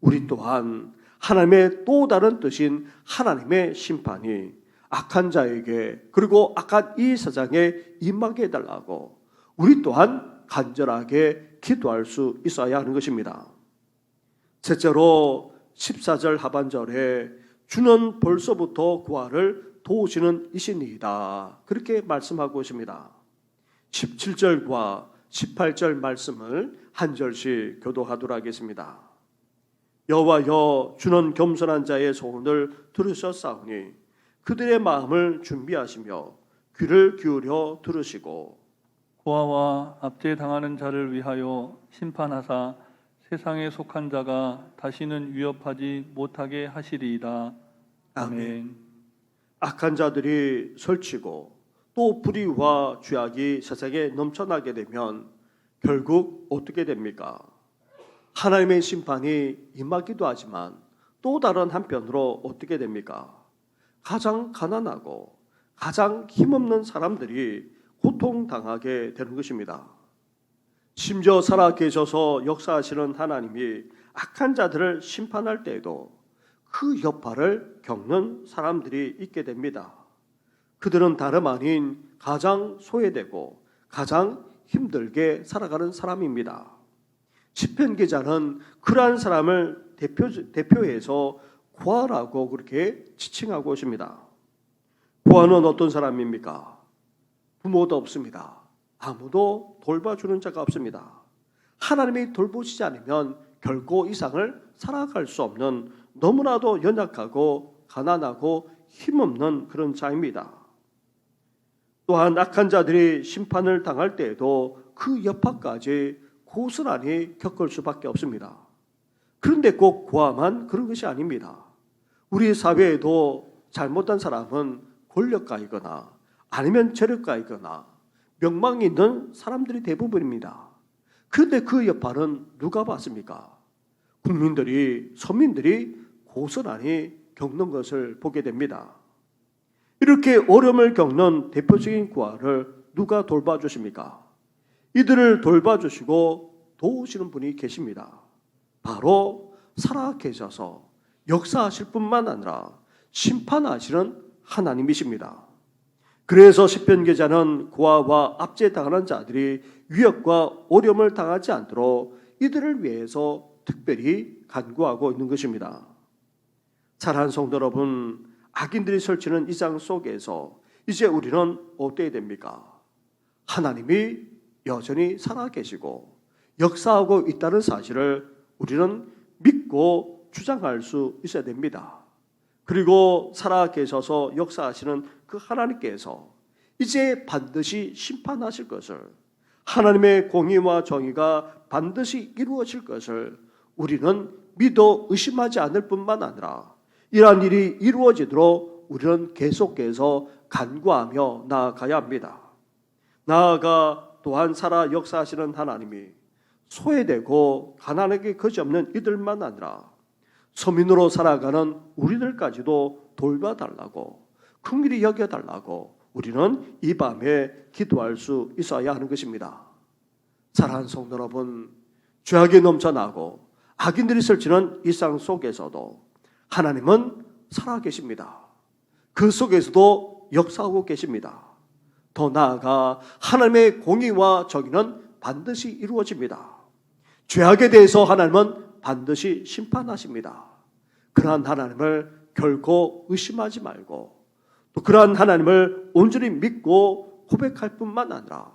[SPEAKER 1] 우리 또한 하나님의 또 다른 뜻인 하나님의 심판이 악한 자에게 그리고 악한 이 세상에 임하게 해달라고 우리 또한 간절하게 기도할 수 있어야 하는 것입니다. 셋째로 14절 하반절에 주는 벌써부터 구하를 도우시는 이시니이다. 그렇게 말씀하고 있습니다. 17절과 18절 말씀을 한 절씩 교도하도록 하겠습니다. 여호와여 주는 겸손한 자의 소원을 들으셨사오니 그들의 마음을 준비하시며 귀를 기울여 들으시고
[SPEAKER 4] 고아와 압제당하는 자를 위하여 심판하사 세상에 속한 자가 다시는 위협하지 못하게 하시리이다. 아멘.
[SPEAKER 1] 악한 자들이 설치고 또 불의와 죄악이 세상에 넘쳐나게 되면 결국 어떻게 됩니까? 하나님의 심판이 임하기도 하지만 또 다른 한편으로 어떻게 됩니까? 가장 가난하고 가장 힘없는 사람들이 고통당하게 되는 것입니다. 심지어 살아계셔서 역사하시는 하나님이 악한 자들을 심판할 때에도 그 여파를 겪는 사람들이 있게 됩니다. 그들은 다름 아닌 가장 소외되고 가장 힘들게 살아가는 사람입니다. 시편 기자는 그러한 사람을 대표해서 고아라고 그렇게 지칭하고 있습니다. 고아는 어떤 사람입니까? 부모도 없습니다. 아무도 돌봐주는 자가 없습니다. 하나님이 돌보시지 않으면 결코 이 세상을 살아갈 수 없는 너무나도 연약하고 가난하고 힘없는 그런 자입니다. 또한 악한 자들이 심판을 당할 때에도 그 여파까지 고스란히 겪을 수밖에 없습니다. 그런데 꼭 고아만 그런 것이 아닙니다. 우리 사회에도 잘못한 사람은 권력가이거나 아니면 재력가이거나 명망이 있는 사람들이 대부분입니다. 그런데 그 여파는 누가 받습니까? 국민들이, 서민들이 고스란히 겪는 것을 보게 됩니다. 이렇게 어려움을 겪는 대표적인 고아를 누가 돌봐주십니까? 이들을 돌봐주시고 도우시는 분이 계십니다. 바로 살아계셔서 역사하실 뿐만 아니라 심판하시는 하나님이십니다. 그래서 시편 기자는 고아와 압제당하는 자들이 위협과 어려움을 당하지 않도록 이들을 위해서 특별히 간구하고 있는 것입니다. 사랑하는 성도 여러분, 악인들이 설치는 이 장 속에서 이제 우리는 어때야 됩니까? 하나님이 여전히 살아계시고 역사하고 있다는 사실을 우리는 믿고 주장할 수 있어야 됩니다. 그리고 살아계셔서 역사하시는 그 하나님께서 이제 반드시 심판하실 것을, 하나님의 공의와 정의가 반드시 이루어질 것을 우리는 믿어 의심하지 않을 뿐만 아니라 이러한 일이 이루어지도록 우리는 계속해서 간구하며 나아가야 합니다. 나아가 또한 살아 역사하시는 하나님이 소외되고 가난하게 그지없는 이들만 아니라 서민으로 살아가는 우리들까지도 돌봐달라고, 긍휼히 여겨달라고 우리는 이 밤에 기도할 수 있어야 하는 것입니다. 사랑하는 성도 여러분, 죄악이 넘쳐나고 악인들이 설치는 이 세상 속에서도 하나님은 살아계십니다. 그 속에서도 역사하고 계십니다. 더 나아가 하나님의 공의와 정의는 반드시 이루어집니다. 죄악에 대해서 하나님은 반드시 심판하십니다. 그러한 하나님을 결코 의심하지 말고 또 그러한 하나님을 온전히 믿고 고백할 뿐만 아니라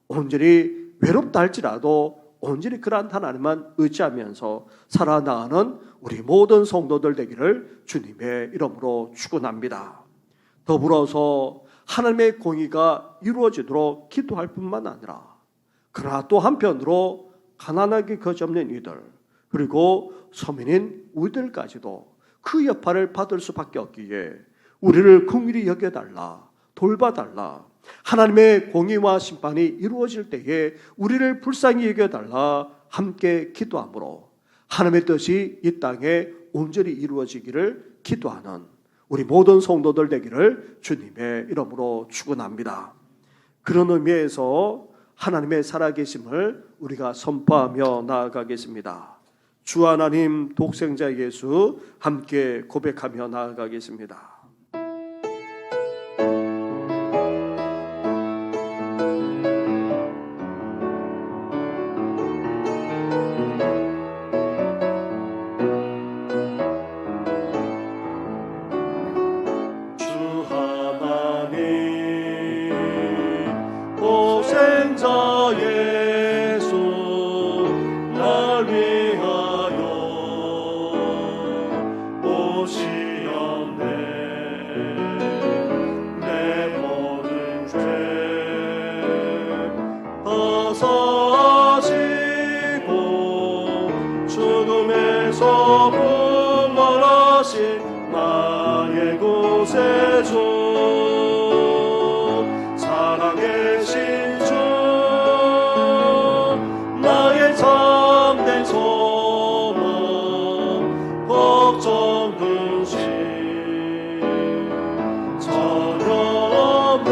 [SPEAKER 1] 온전히 외롭다 할지라도 온전히 그러한 하나님만 의지하면서 살아나가는 우리 모든 성도들 되기를 주님의 이름으로 축원합니다. 더불어서 하나님의 공의가 이루어지도록 기도할 뿐만 아니라 그러나 또 한편으로 가난하게 거지없는 이들 그리고 서민인 우리들까지도 그 여파를 받을 수밖에 없기에 우리를 긍휼히 여겨달라, 돌봐달라, 하나님의 공의와 심판이 이루어질 때에 우리를 불쌍히 여겨달라 함께 기도함으로 하나님의 뜻이 이 땅에 온전히 이루어지기를 기도하는 우리 모든 성도들 되기를 주님의 이름으로 축원합니다. 그런 의미에서 하나님의 살아계심을 우리가 선포하며 나아가겠습니다. 주 하나님 독생자 예수 함께 고백하며 나아가겠습니다. 나의 구세주 살아계신 주 나의 참된 소망 걱정 근심 전혀 없네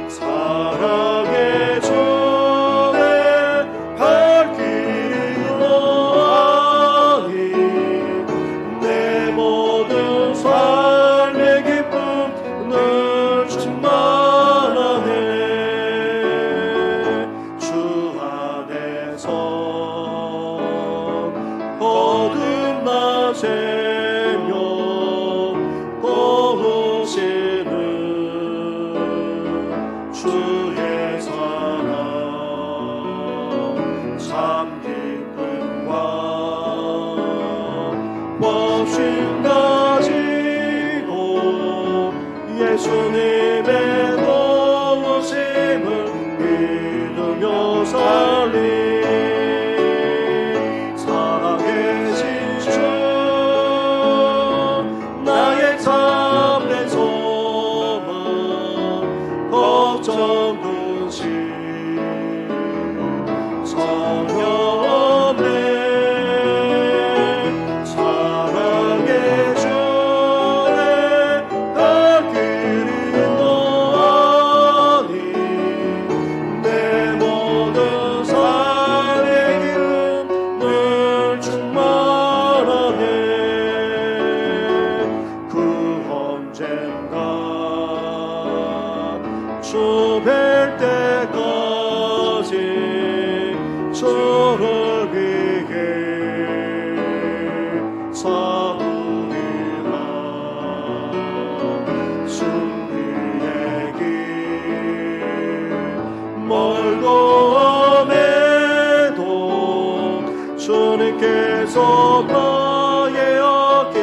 [SPEAKER 1] 살아계신 예수님의 도우심을 믿으며 살리 살아계신 주 나의 참된 소망 걱정 근심 전혀 없네 사랑의 주내 갈 길이 너니 내 모든 삶의 길은 늘 충만하네 그 언젠가 주 뵐 때까지 주를 위해 싸우리라 승리의 길 멀고 험해도 주님께서 나의 어깨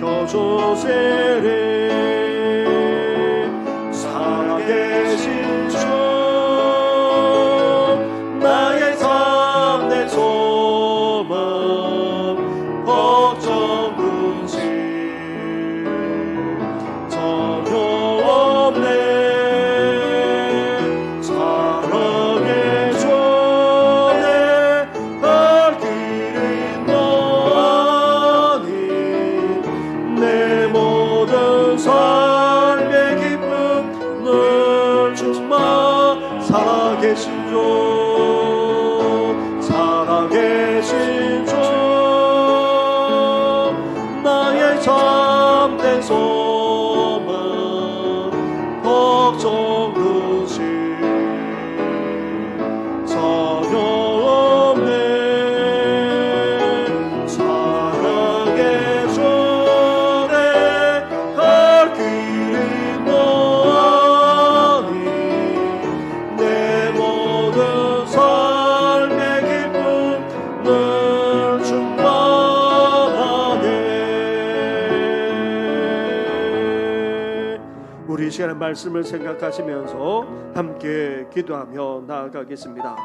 [SPEAKER 1] 지켜주시리 살아계신 주 나의 참된 소망 걱정 근심 전혀 없네 사랑의 주내 갈 길이 너니 내 모든 삶의 기쁨 늘 충만 살아계신 주 살아계신 주 나의 참된 소망 걱정 근심 전혀 없네 사랑의 주내 갈 길이 너니 내 모든 삶의 기쁨 늘 충만하네 우리 이 시간의 말씀을 생각하시면서 함께 기도하며 나아가겠습니다.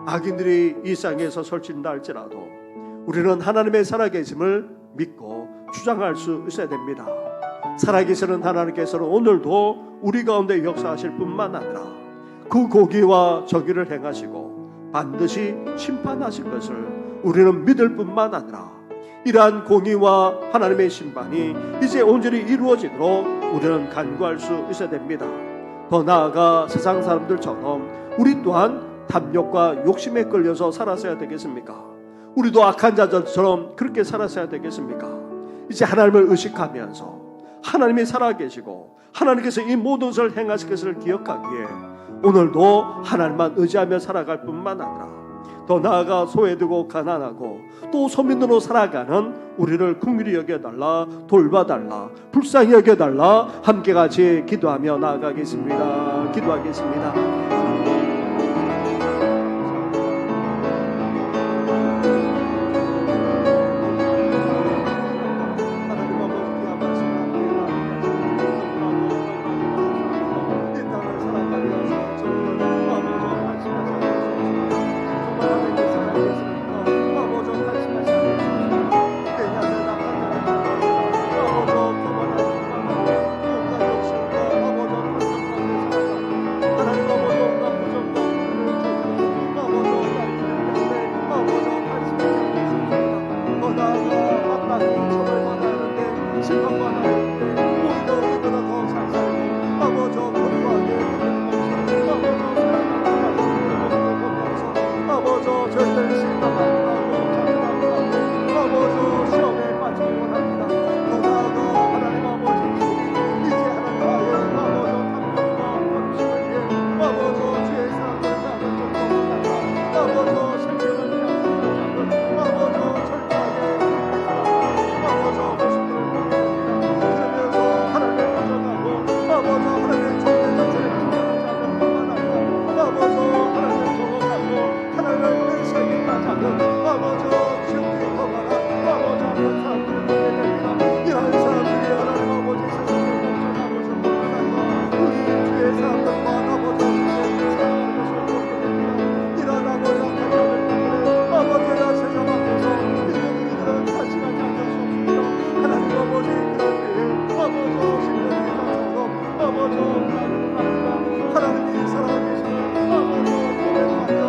[SPEAKER 1] 악인들이 이 땅에서 설친다 할지라도 우리는 하나님의 살아계심을 믿고 주장할 수 있어야 됩니다. 살아계시는 하나님께서는 오늘도 우리 가운데 역사하실 뿐만 아니라 그 고기와 저기를 행하시고 반드시 심판하실 것을 우리는 믿을 뿐만 아니라 이러한 공의와 하나님의 심판이 이제 온전히 이루어지도록 우리는 간구할 수 있어야 됩니다. 더 나아가 세상 사람들처럼 우리 또한 탐욕과 욕심에 끌려서 살았어야 되겠습니까? 우리도 악한 자들처럼 그렇게 살았어야 되겠습니까? 이제 하나님을 의식하면서 하나님이 살아계시고 하나님께서 이 모든 것을 행하실 것을 기억하기에 오늘도 하나님만 의지하며 살아갈 뿐만 아니라 더 나아가 소외되고 가난하고 또 소민으로 살아가는 우리를 긍휼히 여겨달라 돌봐달라 불쌍히 여겨달라 함께 같이 기도하며 나아가겠습니다. 기도하겠습니다. 하나님 하나님 살아계시는 아버지 고백하며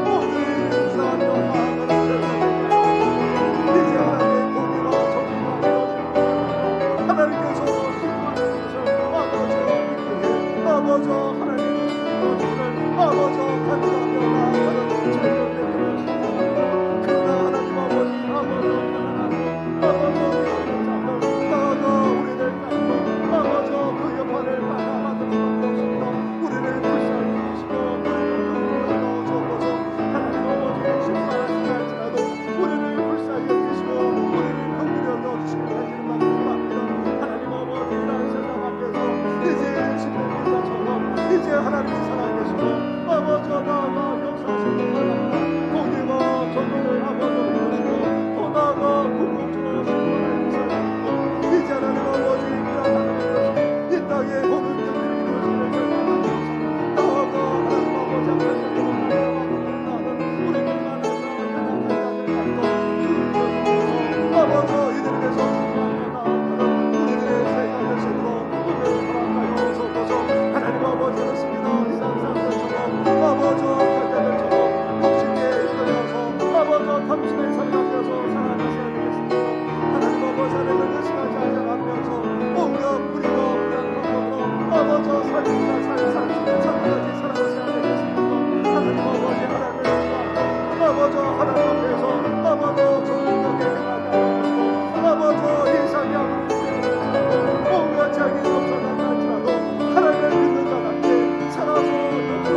[SPEAKER 1] 오늘 인사하며 나아가는 세상에 이제 하나님의 공의와 정의가 이루어지고 하나님께서 심판하시는 아버지와 믿기에 아버지 하나님의 주님을 아버지 감사하며 나아가는 즐거운 그러나 하나님 아버지 나아가 우리를 깎고 아버지 그 여파를 받아받을 수밖에 없습니다. 우리를 불쌍히 여기시고 우리를 넣어주옵소서. 하나님 아버지 심판하시지 않지라도 우리를 불쌍히 여기시고 우리를 긍휼히 여겨주시길 하시는 만큼 합니다. 하나님 아버지 이런 세상 앞에서 이제 시대에서처럼 이제 하나님 살아계시고 아버지 나아가 역사하시는 하나님 공의와 정의를 아버지 보시고 또 나아가 궁극적으로 심판을 살아계시고 이제 하나님 아버지 하나님 이 땅에 모든 일들이 이루어지는 절망하면서 나아가 하나님 아버지 앞에서 나는 우리들만 해서 대답하지 않을 것도 아버지 이들을 위해서 충만하며 나아가는 우리들의 새가 되시도록 오늘 허락하여 주옵소서. 하나님 아버지 그렇습니다. 이 상상들처럼 아버지 갈대들처럼 욕심에 이끌려서 아버지 탐심의 삶 앞에서 살아가셔야 되겠습니다. 하나님 아버지 하나님을 의심하지 않으면서 온갖 뿌리가 없는 방법으로 아버지 살기가 살기까지 살아가셔야 되겠습니다. 하나님 아버지 하나님을 의심하고 아버지 하나님 앞에서 아버지 정직하게 행하게 하시고 아버지 이상이 아버지 온갖 자기가 없어서 할지라도 하나님을 믿는 자답게 살아서 역사하시고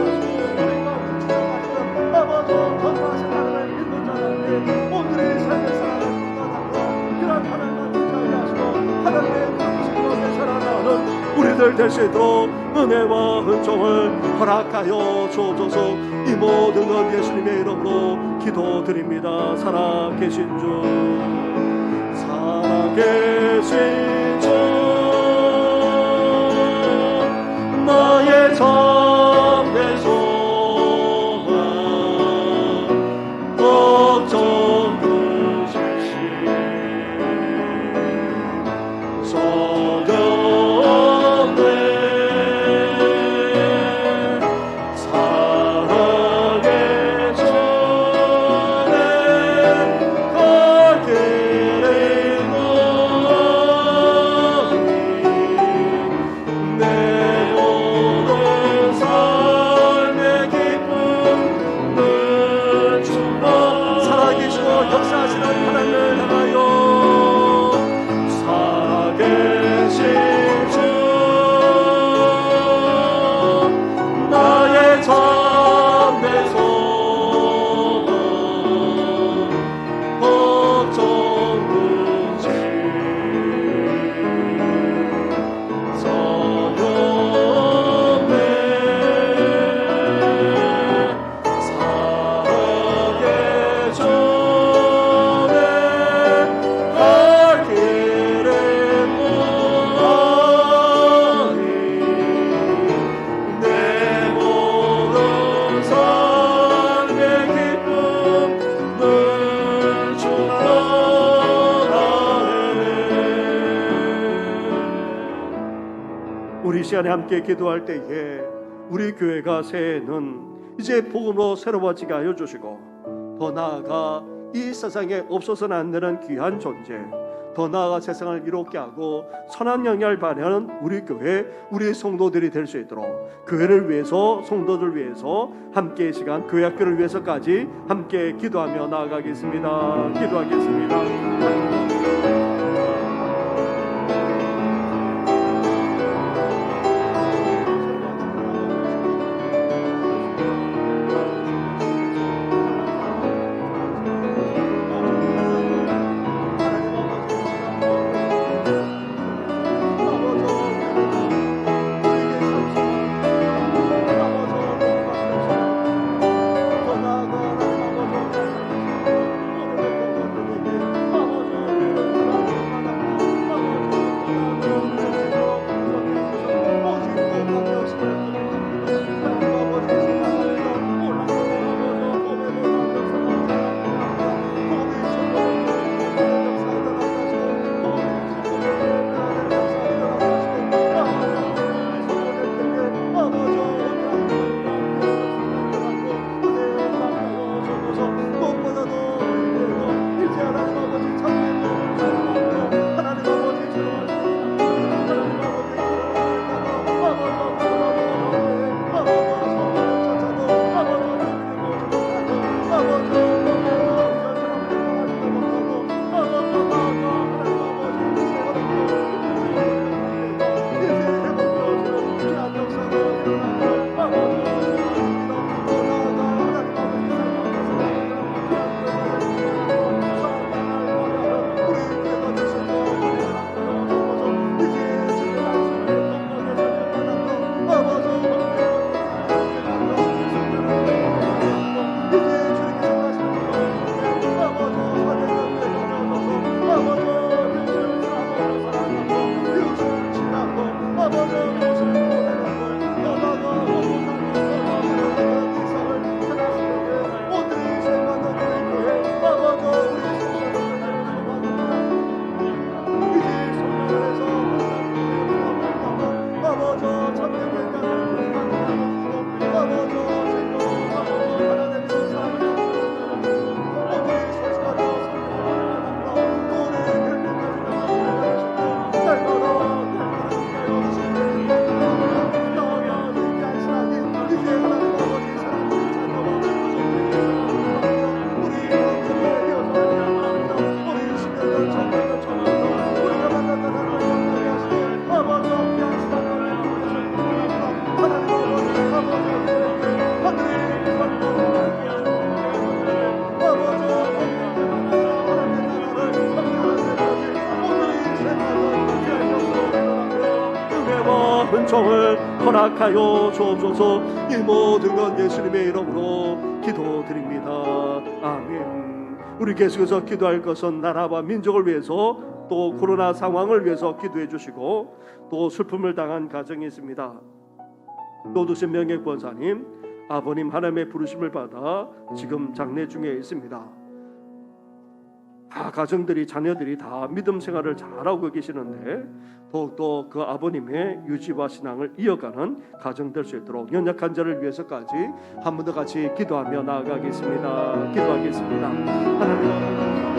[SPEAKER 1] 우리가 주장하시는 아버지 전하신 하나님을 믿는 자답게 오늘의 삶을 살아가는 자답게 그런 하나님을 주장하게 하시고 하나님의 그릇이 가운데 살아나는 우리들 되시도록 은혜와 은총을 허락하여 주옵소서. 이 모든 것 예수님의 이름으로 기도드립니다. 살아계신 주 살아계신 주 나의 참된 소망 걱정 그실시 소경네 사랑의 전에 갈 길에 너니 내 모든 삶의 기쁨을 주마. 살아계시고 역사하시는 하나님을 향하여 살아계신 주 나의 참된 소망 걱정 그치 서영네 사랑의 전에 갈 길에 너니 내 모든 삶의 기쁨을 주나네. 우리 시간에 함께 기도할 때에 우리 교회가 새해에는 이제 복음으로 새로워지게 하여 주시고 더 나아가 이 세상에 없어서는 안 되는 귀한 존재 더 나아가 세상을 이롭게 하고 선한 영향을 발휘하는 우리 교회 우리 성도들이 될 수 있도록 교회를 위해서 성도들 위해서 함께 이 시간 교회 학교를 위해서까지 함께 기도하며 나아가겠습니다. 기도하겠습니다. 은총을 허락하여 주옵소서. 이 모든 건 예수님의 이름으로 기도드립니다. 아멘. 우리 계속해서 기도할 것은 나라와 민족을 위해서, 또 코로나 상황을 위해서 기도해 주시고, 또 슬픔을 당한 가정이 있습니다. 노두신 명예 권사님, 아버님 하나님의 부르심을 받아 지금 장례 중에 있습니다. 다 가정들이, 자녀들이 다 믿음 생활을 잘하고 계시는데 더욱더 그 아버님의 유지와 신앙을 이어가는 가정 될 수 있도록 연약한 자를 위해서까지 한 번 더 같이 기도하며 나아가겠습니다. 기도하겠습니다. 하나님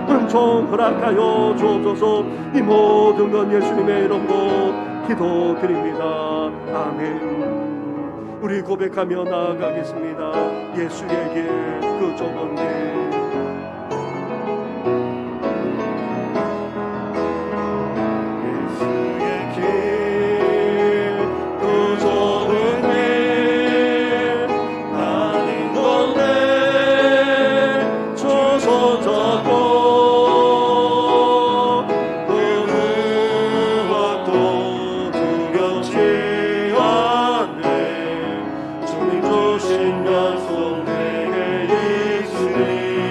[SPEAKER 1] 은총 허락하여 주옵소서. 이 모든 건 예수님의 이름으로 기도드립니다. 아멘. 우리 고백하며 나아가겠습니다. 예수에게 그 좁은 길, 주신 약속 내게 예수님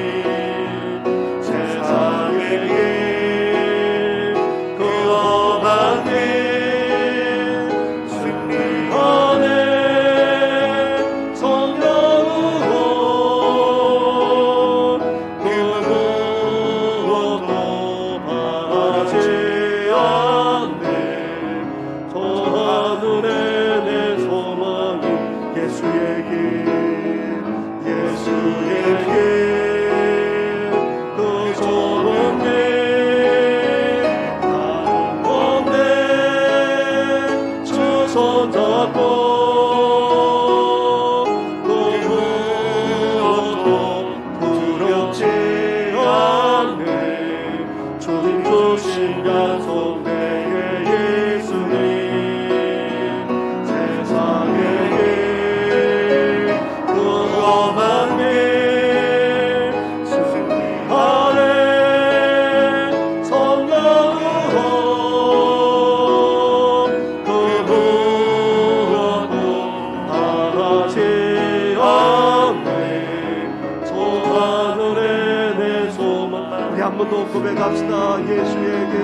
[SPEAKER 1] 한 번 더 고백합시다. 예수에게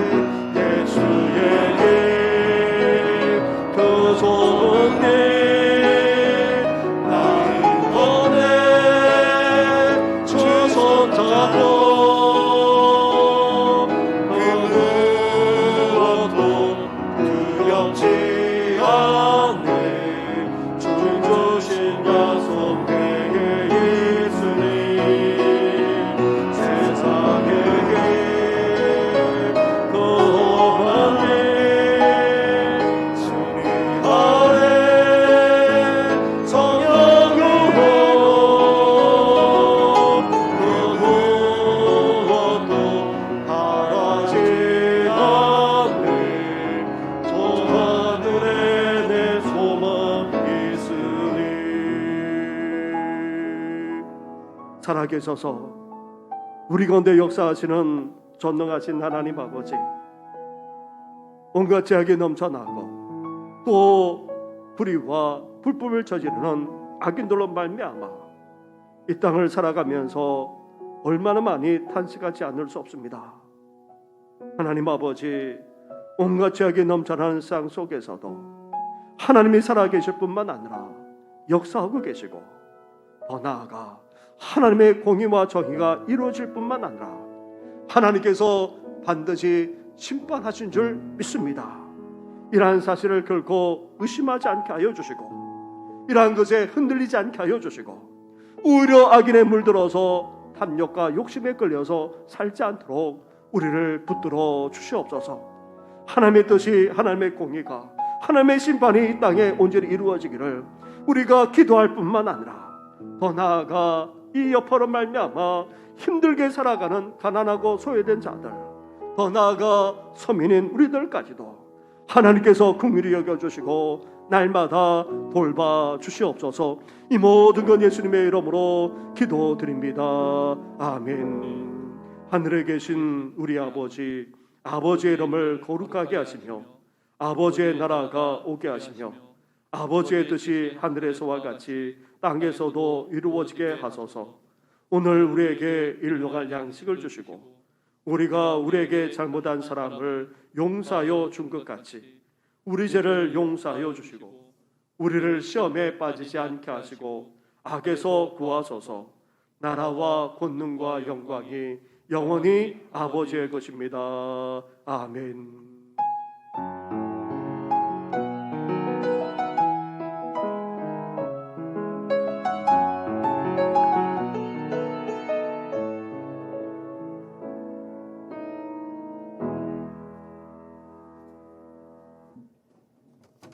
[SPEAKER 1] 그 좋은 일 나를 원해 주 손잡고 그 무엇도 두렵지 않네. 주 주신 약속 내게 예수님 세상에게 거하네. 주님 아래 성령으로 그 무엇도 바라지 않네. 저 하늘에 내 소망 있으니. 살아계셔서 우리 가운데 역사하시는 전능하신 하나님 아버지, 온갖 죄악이 넘쳐나고 또 불의와 불법을 저지르는 악인들로 말미암아 이 땅을 살아가면서 얼마나 많이 탄식하지 않을 수 없습니다. 하나님 아버지, 온갖 죄악이 넘쳐나는 세상 속에서도 하나님이 살아계실 뿐만 아니라 역사하고 계시고, 더 나아가 하나님의 공의와 정의가 이루어질 뿐만 아니라 하나님께서 반드시 심판하신 줄 믿습니다. 이러한 사실을 결코 의심하지 않게 하여 주시고, 이러한 것에 흔들리지 않게 하여 주시고, 오히려 악인에 물들어서 탐욕과 욕심에 끌려서 살지 않도록 우리를 붙들어 주시옵소서. 하나님의 뜻이, 하나님의 공의가, 하나님의 심판이 이 땅에 온전히 이루어지기를 우리가 기도할 뿐만 아니라, 더 나아가 이 여파로 말미암아 힘들게 살아가는 가난하고 소외된 자들, 더 나아가 서민인 우리들까지도 하나님께서 긍휼히 여겨주시고 날마다 돌봐 주시옵소서. 이 모든 건 예수님의 이름으로 기도드립니다. 아멘. 하늘에 계신 우리 아버지, 아버지의 이름을 거룩하게 하시며 아버지의 나라가 오게 하시며 아버지의 뜻이 하늘에서와 같이 땅에서도 이루어지게 하소서. 오늘 우리에게 일용할 양식을 주시고 우리가 우리에게 잘못한 사람을 용서하여 준 것 같이 우리 죄를 용서하여 주시고 우리를 시험에 빠지지 않게 하시고 악에서 구하소서. 나라와 권능과 영광이 영원히 아버지의 것입니다. 아멘.